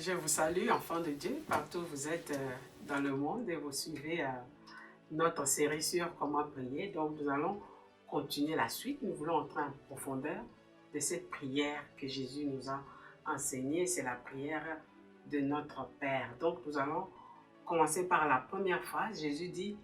Je vous salue, enfants de Dieu, partout où vous êtes dans le monde et vous suivez notre série sur comment prier. Donc nous allons continuer la suite. Nous voulons entrer en profondeur de cette prière que Jésus nous a enseignée. C'est la prière de notre Père. Donc nous allons commencer par la première phrase. Jésus dit,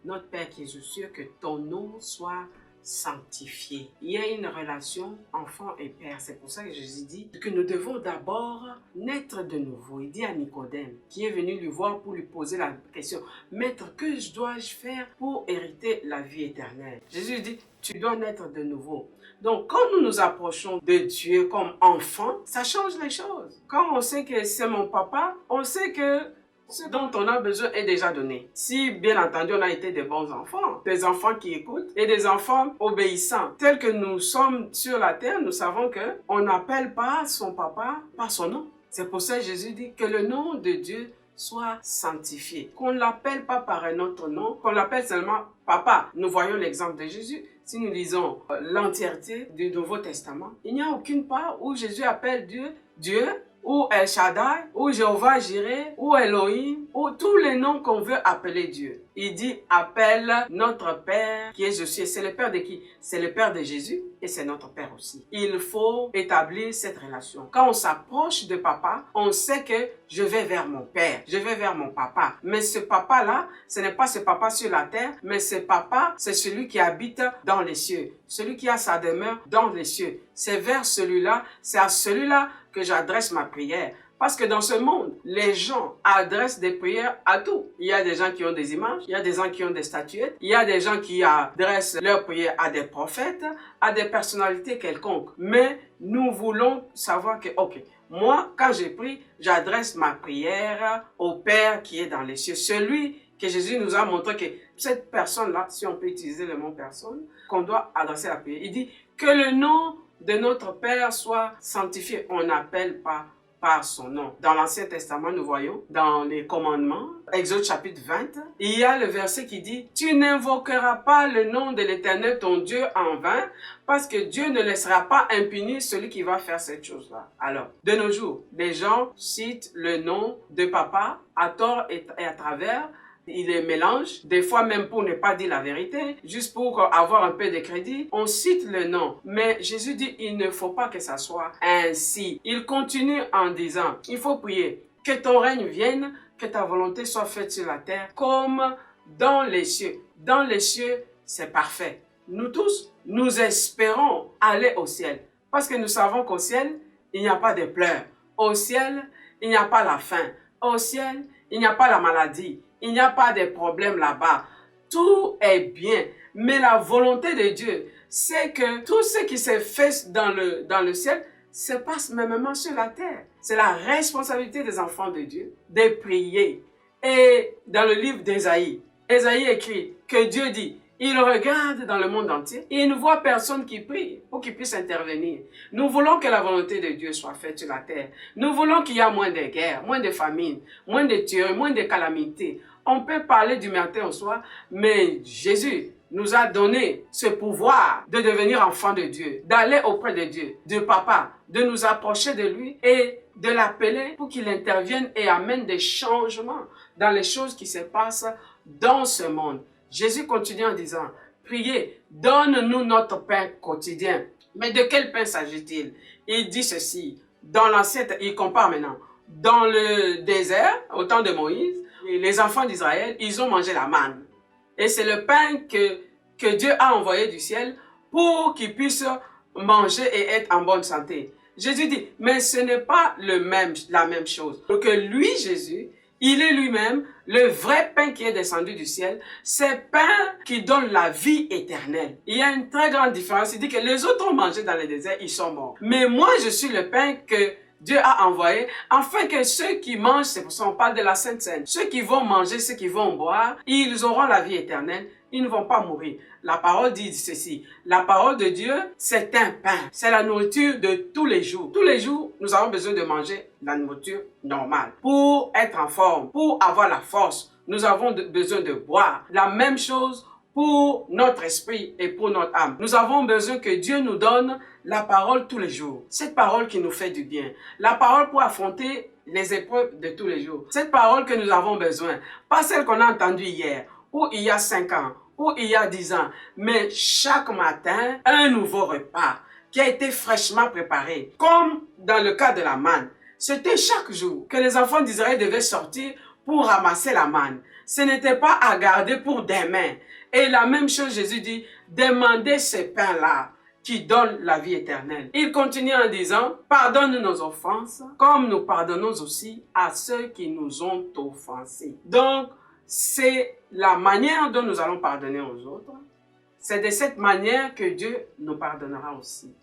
notre Père qui es aux cieux, que ton nom soit sanctifié. Il y a une relation enfant et père. C'est pour ça que Jésus dit que nous devons d'abord naître de nouveau. Il dit à Nicodème, qui est venu lui voir pour lui poser la question, Maître, que dois-je faire pour hériter la vie éternelle? Jésus dit, tu dois naître de nouveau. Donc, quand nous nous approchons de Dieu comme enfants, ça change les choses. Quand on sait que c'est mon papa, on sait que ce dont on a besoin est déjà donné. Si, bien entendu, on a été des bons enfants, des enfants qui écoutent et des enfants obéissants. Tels que nous sommes sur la terre, nous savons qu'on n'appelle pas son papa par son nom. C'est pour ça que Jésus dit que le nom de Dieu soit sanctifié. Qu'on ne l'appelle pas par un autre nom, qu'on l'appelle seulement papa. Nous voyons l'exemple de Jésus. Si nous lisons l'entièreté du Nouveau Testament, il n'y a aucune part où Jésus appelle Dieu, Dieu, ou El Shaddai, ou Jéhovah Jireh, ou Elohim, ou tous les noms qu'on veut appeler Dieu. Il dit, appelle notre Père qui est aux cieux. C'est le Père de qui? C'est le Père de Jésus et c'est notre Père aussi. Il faut établir cette relation. Quand on s'approche de papa, on sait que je vais vers mon Père, je vais vers mon papa. Mais ce papa-là, ce n'est pas ce papa sur la terre, mais ce papa, c'est celui qui habite dans les cieux, celui qui a sa demeure dans les cieux. C'est vers celui-là, c'est à celui-là que j'adresse ma prière. Parce que dans ce monde, les gens adressent des prières à tout. Il y a des gens qui ont des images, il y a des gens qui ont des statuettes, il y a des gens qui adressent leurs prières à des prophètes, à des personnalités quelconques. Mais nous voulons savoir que, ok, moi, quand je prie, j'adresse ma prière au Père qui est dans les cieux. Celui que Jésus nous a montré que cette personne-là, si on peut utiliser le mot personne, qu'on doit adresser la prière. Il dit que le nom de notre Père soit sanctifié. On n'appelle pas par son nom. Dans l'Ancien Testament, nous voyons, dans les commandements, Exode chapitre 20, il y a le verset qui dit « Tu n'invoqueras pas le nom de l'Éternel ton Dieu en vain, parce que Dieu ne laissera pas impuni celui qui va faire cette chose-là. » Alors, de nos jours, les gens citent le nom de papa à tort et à travers. Ils les mélangent, des fois même pour ne pas dire la vérité, juste pour avoir un peu de crédit. On cite le nom, mais Jésus dit il ne faut pas que ça soit ainsi. Il continue en disant, il faut prier, que ton règne vienne, que ta volonté soit faite sur la terre comme dans les cieux. Dans les cieux, c'est parfait. Nous tous, nous espérons aller au ciel, parce que nous savons qu'au ciel, il n'y a pas de pleurs. Au ciel, il n'y a pas la faim. Au ciel, il n'y a pas la maladie. Il n'y a pas de problème là-bas. Tout est bien. Mais la volonté de Dieu, c'est que tout ce qui s'est fait dans le ciel se passe même sur la terre. C'est la responsabilité des enfants de Dieu de prier. Et dans le livre d'Ésaïe, Ésaïe écrit que Dieu dit, il regarde dans le monde entier et il ne voit personne qui prie pour qu'il puisse intervenir. Nous voulons que la volonté de Dieu soit faite sur la terre. Nous voulons qu'il y ait moins de guerres, moins de famines, moins de tueries, moins de calamités. On peut parler du matin au soir, mais Jésus nous a donné ce pouvoir de devenir enfants de Dieu, d'aller auprès de Dieu, de papa, de nous approcher de lui et de l'appeler pour qu'il intervienne et amène des changements dans les choses qui se passent dans ce monde. Jésus continue en disant, priez, donne-nous notre pain quotidien. Mais de quel pain s'agit-il? Il dit ceci, dans l'Ancien, il compare maintenant, dans le désert, au temps de Moïse, les enfants d'Israël, ils ont mangé la manne. Et c'est le pain que Dieu a envoyé du ciel pour qu'ils puissent manger et être en bonne santé. Jésus dit, mais ce n'est pas la même chose. Donc lui, Jésus, il est lui-même le vrai pain qui est descendu du ciel. C'est pain qui donne la vie éternelle. Il y a une très grande différence. Il dit que les autres ont mangé dans le désert, ils sont morts. Mais moi, je suis le pain que Dieu a envoyé, afin que ceux qui mangent, c'est pour ça qu'on parle de la Sainte Seine, ceux qui vont manger, ceux qui vont boire, ils auront la vie éternelle, ils ne vont pas mourir. La parole dit ceci, la parole de Dieu, c'est un pain, c'est la nourriture de tous les jours. Tous les jours, nous avons besoin de manger la nourriture normale. Pour être en forme, pour avoir la force, nous avons besoin de boire. La même chose pour notre esprit et pour notre âme. Nous avons besoin que Dieu nous donne la parole tous les jours. Cette parole qui nous fait du bien. La parole pour affronter les épreuves de tous les jours. Cette parole que nous avons besoin, pas celle qu'on a entendue hier, ou il y a 5 ans, ou il y a 10 ans, mais chaque matin, un nouveau repas qui a été fraîchement préparé, comme dans le cas de la manne. C'était chaque jour que les enfants d'Israël devaient sortir pour ramasser la manne. Ce n'était pas à garder pour demain. Et la même chose, Jésus dit, demandez ces pains-là qui donnent la vie éternelle. Il continue en disant, pardonne nos offenses, comme nous pardonnons aussi à ceux qui nous ont offensés. Donc, c'est la manière dont nous allons pardonner aux autres. C'est de cette manière que Dieu nous pardonnera aussi.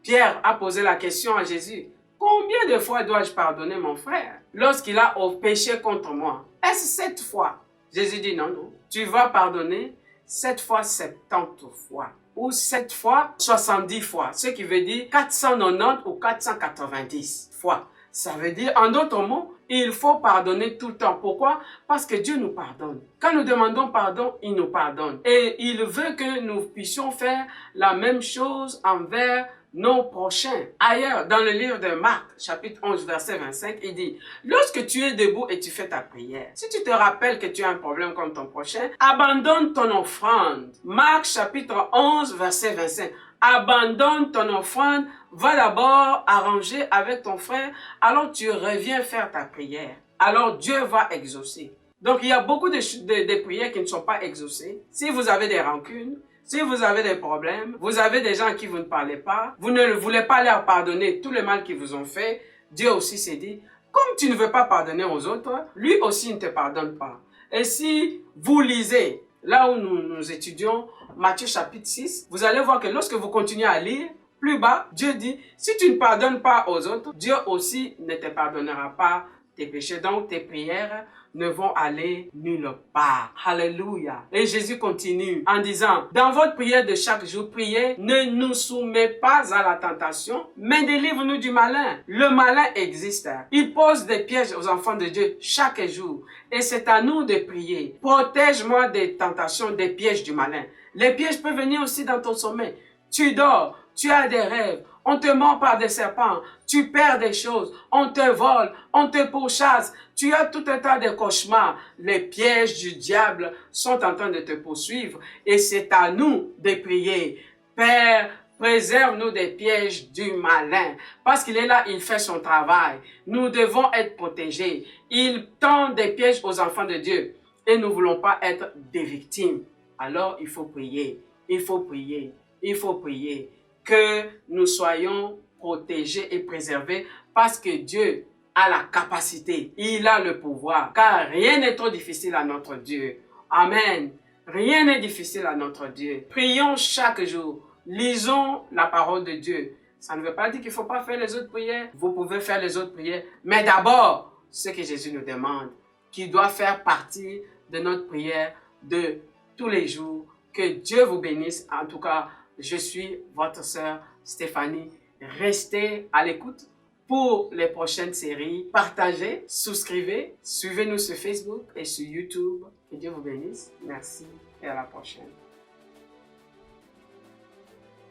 Pierre a posé la question à Jésus. Combien de fois dois-je pardonner mon frère lorsqu'il a péché contre moi? Est-ce 7 fois? Jésus dit non, non. Tu vas pardonner 7 fois 70 fois. Ou 7 fois 70 fois. Ce qui veut dire 490 ou 490 fois. Ça veut dire, en d'autres mots, il faut pardonner tout le temps. Pourquoi? Parce que Dieu nous pardonne. Quand nous demandons pardon, il nous pardonne. Et il veut que nous puissions faire la même chose envers nos prochains. Ailleurs, dans le livre de Marc, chapitre 11, verset 25, il dit, lorsque tu es debout et tu fais ta prière, si tu te rappelles que tu as un problème comme ton prochain, abandonne ton offrande. Marc, chapitre 11, verset 25. Abandonne ton offrande, va d'abord arranger avec ton frère, alors tu reviens faire ta prière. Alors Dieu va exaucer. Donc il y a beaucoup de prières qui ne sont pas exaucées. Si vous avez des rancunes, si vous avez des problèmes, vous avez des gens à qui vous ne parlez pas, vous ne voulez pas leur pardonner tout le mal qu'ils vous ont fait, Dieu aussi s'est dit, comme tu ne veux pas pardonner aux autres, lui aussi ne te pardonne pas. Et si vous lisez, là où nous étudions Matthieu chapitre 6, vous allez voir que lorsque vous continuez à lire, plus bas, Dieu dit, si tu ne pardonnes pas aux autres, Dieu aussi ne te pardonnera pas tes péchés. Donc tes prières ne vont aller nulle part. Alléluia. Et Jésus continue en disant, dans votre prière de chaque jour, priez, ne nous soumets pas à la tentation, mais délivre-nous du malin. Le malin existe. Il pose des pièges aux enfants de Dieu chaque jour. Et c'est à nous de prier. Protège-moi des tentations, des pièges du malin. Les pièges peuvent venir aussi dans ton sommeil. Tu dors, tu as des rêves, on te mord par des serpents, tu perds des choses, on te vole, on te pourchasse, tu as tout un tas de cauchemars. Les pièges du diable sont en train de te poursuivre et c'est à nous de prier. Père, préserve-nous des pièges du malin, parce qu'il est là, il fait son travail. Nous devons être protégés. Il tend des pièges aux enfants de Dieu et nous ne voulons pas être des victimes. Alors il faut prier, il faut prier, il faut prier. Que nous soyons protégés et préservés parce que Dieu a la capacité, il a le pouvoir, car rien n'est trop difficile à notre Dieu. Amen. Rien n'est difficile à notre Dieu. Prions chaque jour, lisons la parole de Dieu. Ça ne veut pas dire qu'il ne faut pas faire les autres prières. Vous pouvez faire les autres prières, mais d'abord, ce que Jésus nous demande, qui doit faire partie de notre prière de tous les jours. Que Dieu vous bénisse. En tout cas, je suis votre sœur Stéphanie. Restez à l'écoute pour les prochaines séries. Partagez, souscrivez, suivez-nous sur Facebook et sur YouTube. Que Dieu vous bénisse. Merci et à la prochaine.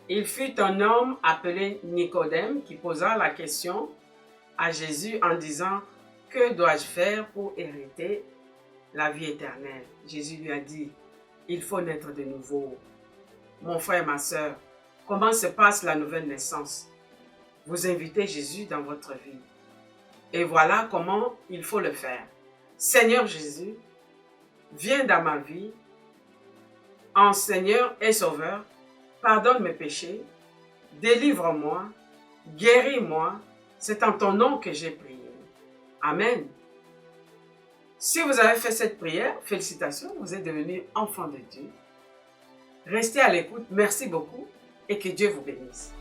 Il fut un homme appelé Nicodème qui posa la question à Jésus en disant, « Que dois-je faire pour hériter la vie éternelle ?» Jésus lui a dit, « Il faut naître de nouveau. » Mon frère, ma sœur, comment se passe la nouvelle naissance? Vous invitez Jésus dans votre vie. Et voilà comment il faut le faire. Seigneur Jésus, viens dans ma vie. En Seigneur et Sauveur, pardonne mes péchés, délivre-moi, guéris-moi. C'est en ton nom que j'ai prié. Amen. Si vous avez fait cette prière, félicitations, vous êtes devenu enfant de Dieu. Restez à l'écoute, merci beaucoup et que Dieu vous bénisse.